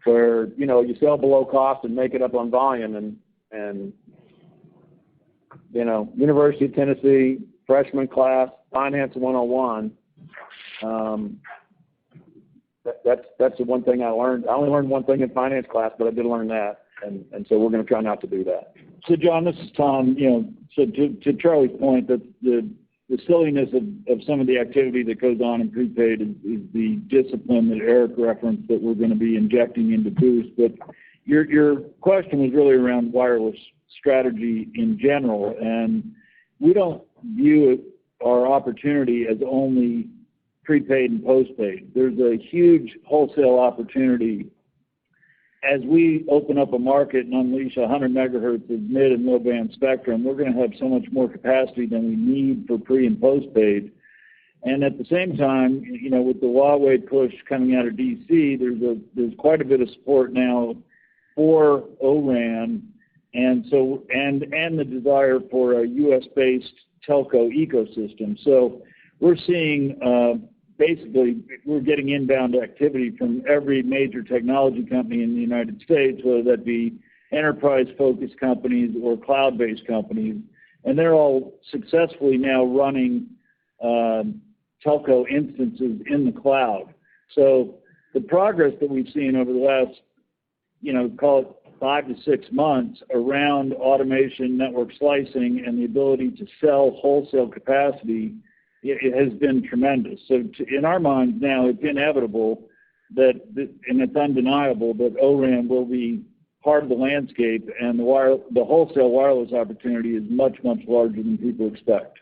you sell below cost and make it up on volume, and University of Tennessee freshman class finance 101. That's the one thing I learned. I only learned one thing in finance class, but I did learn that, and so we're going to try not to do that. So John, this is Tom. So to Charlie's point, that the silliness of some of the activity that goes on in prepaid is the discipline that Eric referenced that we're going to be injecting into Boost. But your question was really around wireless strategy in general, and we don't view our opportunity as only prepaid and postpaid. There's a huge wholesale opportunity as we open up a market and unleash 100 megahertz of mid and low band spectrum. We're going to have so much more capacity than we need for pre and postpaid. And at the same time, with the Huawei push coming out of DC, there's quite a bit of support now for O-RAN, and the desire for a U.S.-based telco ecosystem. So we're seeing basically, we're getting inbound activity from every major technology company in the United States, whether that be enterprise-focused companies or cloud-based companies. and they're all successfully now running telco instances in the cloud. So the progress that we've seen over the last, call it 5 to 6 months around automation, network slicing, and the ability to sell wholesale capacity, it has been tremendous. So in our minds now, it's inevitable and it's undeniable that O-RAN will be part of the landscape, and the wholesale wireless opportunity is much, much larger than people expect.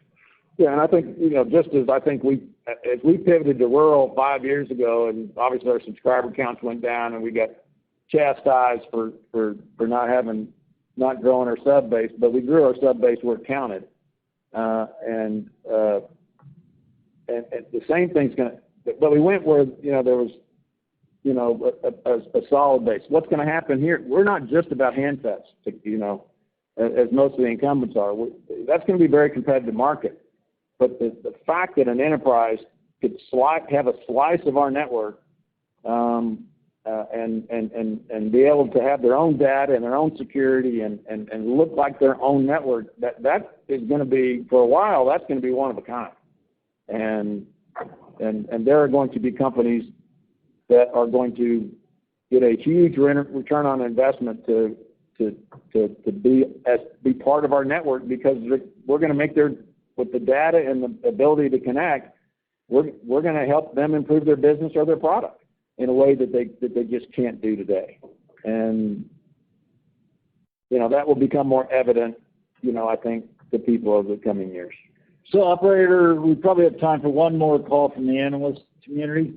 Yeah, and I think, just as I think as we pivoted to rural 5 years ago, and obviously our subscriber counts went down, and we got chastised for not growing our sub base, but we grew our sub base where it counted. And the same thing's but we went where, there was, a solid base. What's going to happen here? We're not just about handsets, as most of the incumbents are. That's going to be a very competitive market. But the fact that an enterprise could have a slice of our network and be able to have their own data and their own security and look like their own network, that is going to be, for a while, that's going to be one of a kind. And there are going to be companies that are going to get a huge return on investment to be part of our network, because we're going to make with the data and the ability to connect, we're going to help them improve their business or their product in a way that they just can't do today. And that will become more evident, I think, to people over the coming years. So, operator, we probably have time for one more call from the analyst community.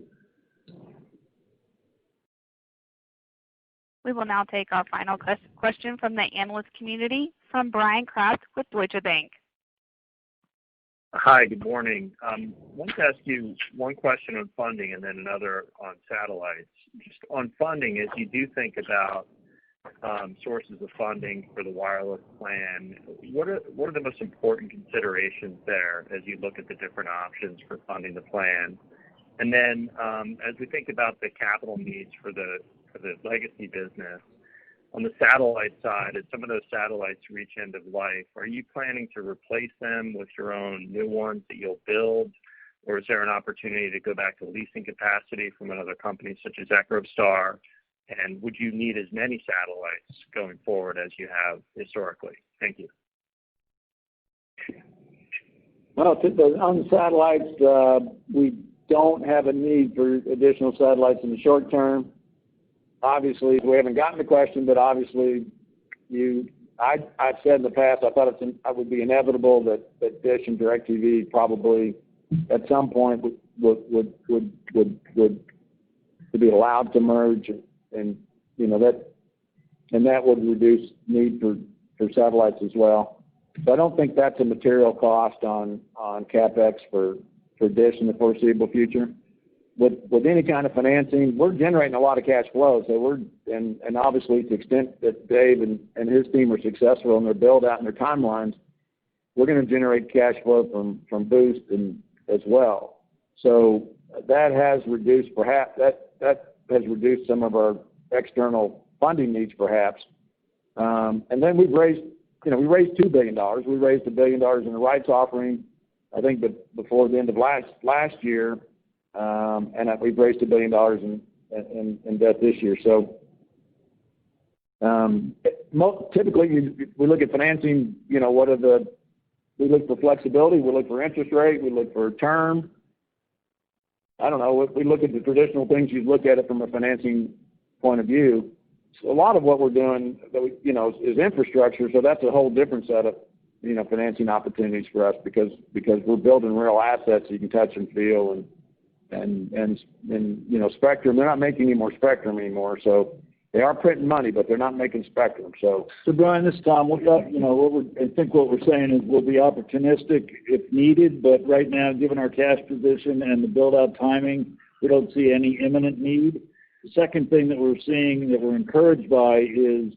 We will now take our final question from the analyst community from Brian Kraft with Deutsche Bank. Hi, good morning. I wanted to ask you one question on funding and then another on satellites. Just on funding, as you do think about sources of funding for the wireless plan, what are the most important considerations there as you look at the different options for funding the plan? And then as we think about the capital needs for the legacy business, on the satellite side, as some of those satellites reach end of life, are you planning to replace them with your own new ones that you'll build? Or is there an opportunity to go back to leasing capacity from another company such as EchoStar? And would you need as many satellites going forward as you have historically? Thank you. Well, on the satellites, we don't have a need for additional satellites in the short term. Obviously, we haven't gotten the question, but obviously, I've said in the past, I thought it would be inevitable that Dish and DirecTV probably at some point would be allowed to merge, and that would reduce need for satellites as well. So I don't think that's a material cost on CapEx for Dish in the foreseeable future. With any kind of financing, we're generating a lot of cash flow. So and obviously to the extent that Dave and his team are successful in their build out and their timelines, we're going to generate cash flow from Boost and as well. So that has reduced that has reduced some of our external funding needs perhaps. And then we raised $2 billion. We raised $1 billion in the rights offering, I think before the end of last year. And we've raised $1 billion in debt this year. So typically we look at financing. We look for flexibility, we look for interest rate, we look for term. I don't know. We look at the traditional things you look at it from a financing point of view. So a lot of what we're doing, is infrastructure. So that's a whole different set of financing opportunities for us because we're building real assets you can touch and feel and spectrum. They're not making any more spectrum anymore, so they are printing money, but they're not making spectrum. So Brian, this is Tom. I think what we're saying is we'll be opportunistic if needed, but right now, given our cash position and the build-out timing, we don't see any imminent need. The second thing that we're seeing that we're encouraged by is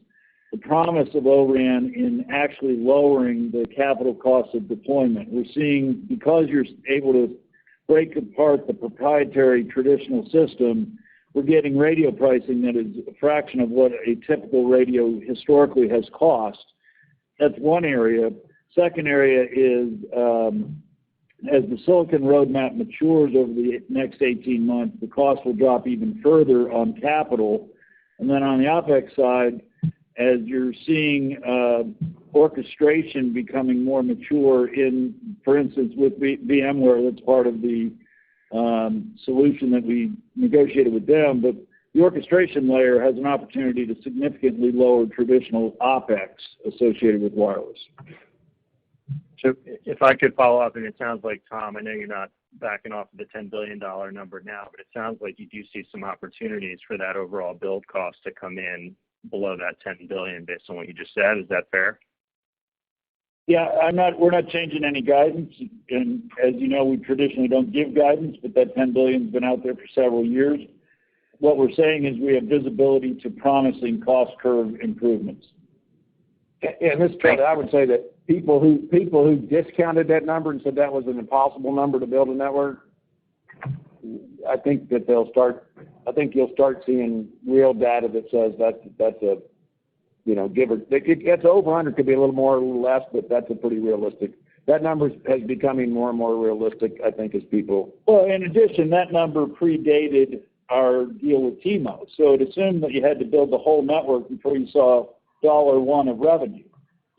the promise of O-RAN in actually lowering the capital costs of deployment. We're seeing, because you're able to break apart the proprietary traditional system, we're getting radio pricing that is a fraction of what a typical radio historically has cost. That's one area. Second area is as the silicon roadmap matures over the next 18 months, the cost will drop even further on capital. And then on the OpEx side, as you're seeing orchestration becoming more mature in, for instance, with VMware, that's part of the solution that we negotiated with them, but the orchestration layer has an opportunity to significantly lower traditional OpEx associated with wireless. So if I could follow up, and it sounds like, Tom, I know you're not backing off of the $10 billion number now, but it sounds like you do see some opportunities for that overall build cost to come in below that $10 billion based on what you just said. Is that fair? Yeah, we're not changing any guidance. And as you know, we traditionally don't give guidance, but that $10 billion has been out there for several years. What we're saying is we have visibility to promising cost curve improvements. And this trend, I would say that people who discounted that number and said that was an impossible number to build a network, I think you'll start seeing real data that says that's a, give or it's over 100, could be a little more or a little less, but that's a pretty realistic. That number is becoming more and more realistic, I think, as people. Well, in addition, that number predated our deal with T-Mobile, so it assumed that you had to build the whole network before you saw $1 of revenue.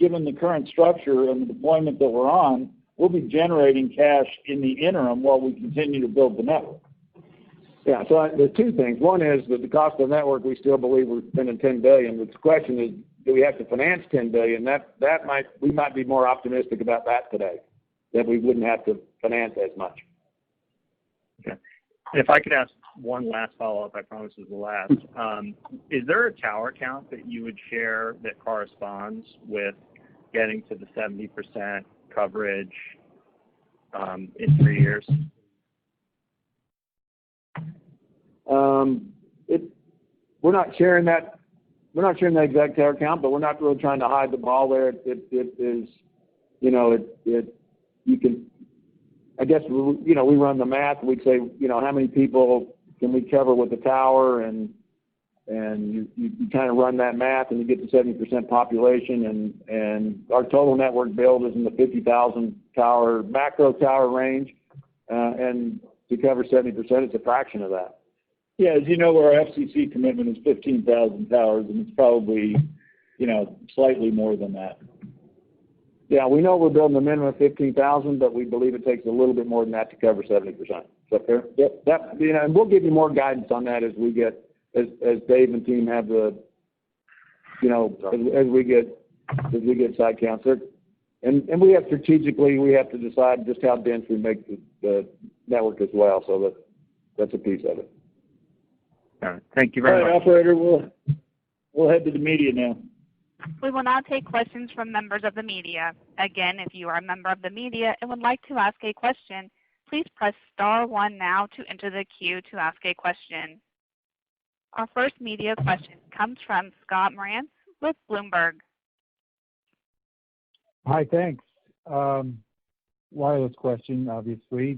Given the current structure and the deployment that we're on, we'll be generating cash in the interim while we continue to build the network. Yeah, so there's two things. One is that the cost of the network, we still believe we're spending $10 billion. But the question is, do we have to finance $10 billion? We might be more optimistic about that today, that we wouldn't have to finance as much. Okay. If I could ask one last follow-up, I promise is the last. Is there a tower count that you would share that corresponds with getting to the 70% coverage in 3 years? We're not sharing that. We're not sharing the exact tower count, but we're not really trying to hide the ball there. It is, you can. I guess we run the math. We'd say, how many people can we cover with the tower, and you kind of run that math, and you get to 70% population, and our total network build is in the 50,000 tower macro tower range, and to cover 70%, it's a fraction of that. Yeah, as you know, our FCC commitment is 15,000 towers, and it's probably, slightly more than that. Yeah, we know we're building a minimum of 15,000, but we believe it takes a little bit more than that to cover 70%. Is that fair? Yep. And we'll give you more guidance on that as Dave and team have the, as we get side counts. And we have to decide just how dense we make the network as well. So that's a piece of it. All right. Thank you very much. All right, operator, we'll head to the media now. We will now take questions from members of the media. Again, if you are a member of the media and would like to ask a question, please press *1 now to enter the queue to ask a question. Our first media question comes from Scott Morantz with Bloomberg. Hi, thanks. Wireless question, obviously.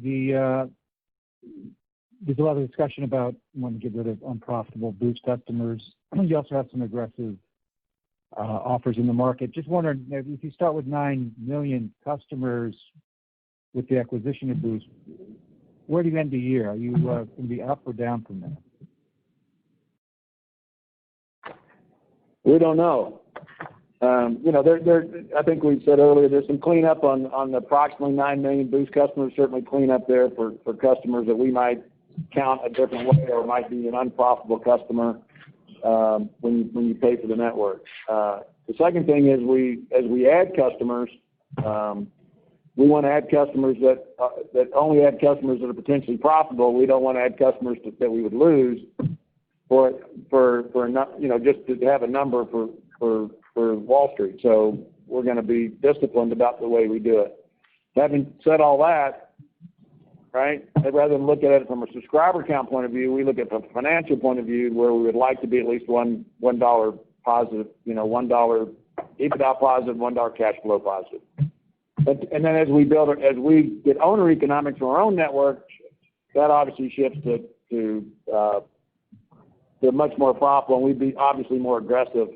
There's a lot of discussion about wanting to get rid of unprofitable Boost customers. You also have some aggressive offers in the market. Just wondering, if you start with 9 million customers with the acquisition of Boost, where do you end the year? Are you going to be up or down from there? We don't know. I think we said earlier, there's some cleanup on the approximately 9 million Boost customers, certainly cleanup there for customers that we might count a different way or might be an unprofitable customer when you pay for the network. The second thing is as we add customers, we want to add customers that only add customers that are potentially profitable. We don't want to add customers that we would lose for just to have a number for Wall Street. So we're going to be disciplined about the way we do it. Having said all that, right, rather than look at it from a subscriber count point of view, we look at from a financial point of view where we would like to be at least $1 positive, $1 EBITDA positive, $1 cash flow positive. And then as we get owner economics from our own network, that obviously shifts to much more profitable, and we'd be obviously more aggressive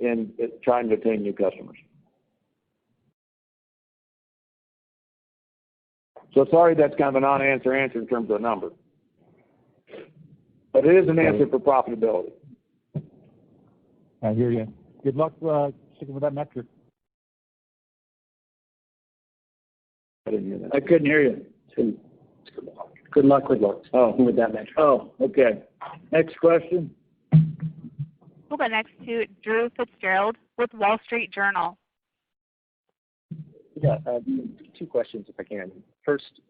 in trying to attain new customers. So sorry, that's kind of a non-answer answer in terms of the number. But it is an answer for profitability. I hear you. Good luck sticking with that metric. I didn't hear that. I couldn't hear you. Good luck with that metric. Oh, okay. Next question. We'll go next to Drew Fitzgerald with Wall Street Journal. Yeah, two questions if I can. First,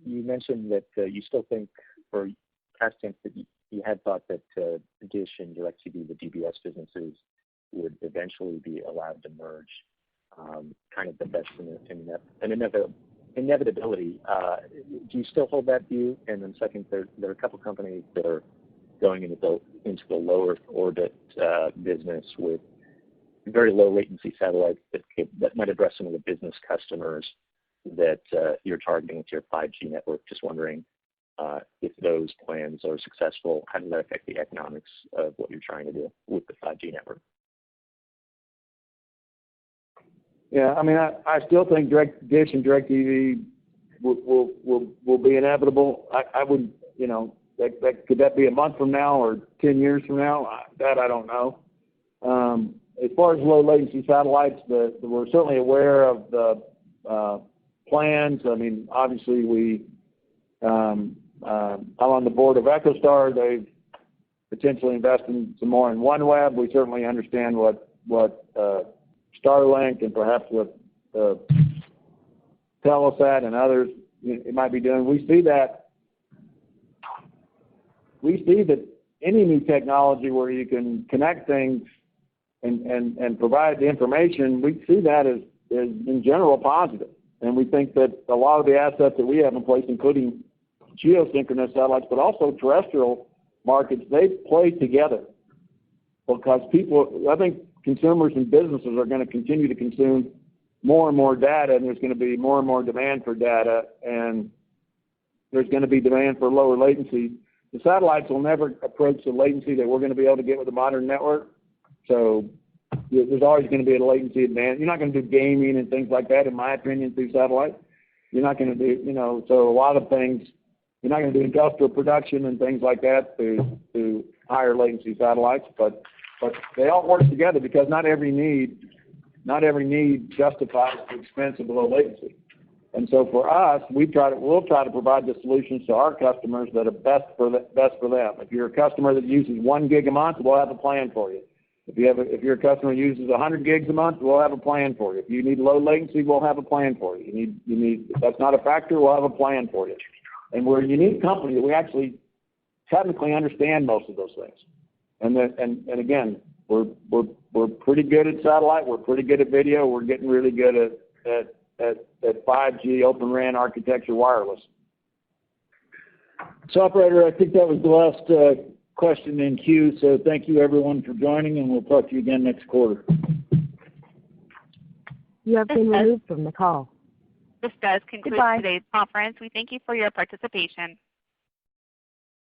you mentioned that you still think, or past tense, that you had thought that Dish and DirecTV, the DBS businesses, would eventually be allowed to merge. Kind of the best inevitability. Do you still hold that view? And then second, there are a couple companies that are going into the low Earth orbit business with very low latency satellites that might address some of the business customers that you're targeting with your 5G network. Just wondering if those plans are successful, how does that affect the economics of what you're trying to do with the 5G network? Yeah, I mean, I still think Dish and DirecTV will be inevitable. I would, you know, could that be a month from now or 10 years from now? That I don't know. As far as low latency satellites, we're certainly aware of the plans. I mean, obviously I'm on the board of EchoStar. They've potentially invested some more in OneWeb. We certainly understand what Starlink and perhaps what Telesat and others it might be doing. We see that any new technology where you can connect things and provide the information, we see that as in general positive. And we think that a lot of the assets that we have in place, including geosynchronous satellites, but also terrestrial markets, they play together because I think consumers and businesses are going to continue to consume more and more data, and there's going to be more and more demand for data, and there's going to be demand for lower latency. The satellites will never approach the latency that we're going to be able to get with a modern network. So there's always going to be a latency advantage. You're not going to do gaming and things like that, in my opinion, through satellite. You're not going to do, you know, so a lot of things, you're not going to do industrial production and things like that through higher latency satellites, but they all work together because not every need justifies the expense of low latency. And so for us, we'll try to provide the solutions to our customers that are best for them. If you're a customer that uses 1 gig a month, we'll have a plan for you. If you're a customer who uses 100 gigs a month, we'll have a plan for you. If you need low latency, we'll have a plan for you. If that's not a factor, we'll have a plan for you. And we're a unique company that we actually technically understand most of those things. And again, we're pretty good at satellite. We're pretty good at video. We're getting really good at 5G Open RAN architecture wireless. So, operator, I think that was the last question in queue. So thank you, everyone, for joining, and we'll talk to you again next quarter. You have been removed from the call. This does conclude today's conference. We thank you for your participation.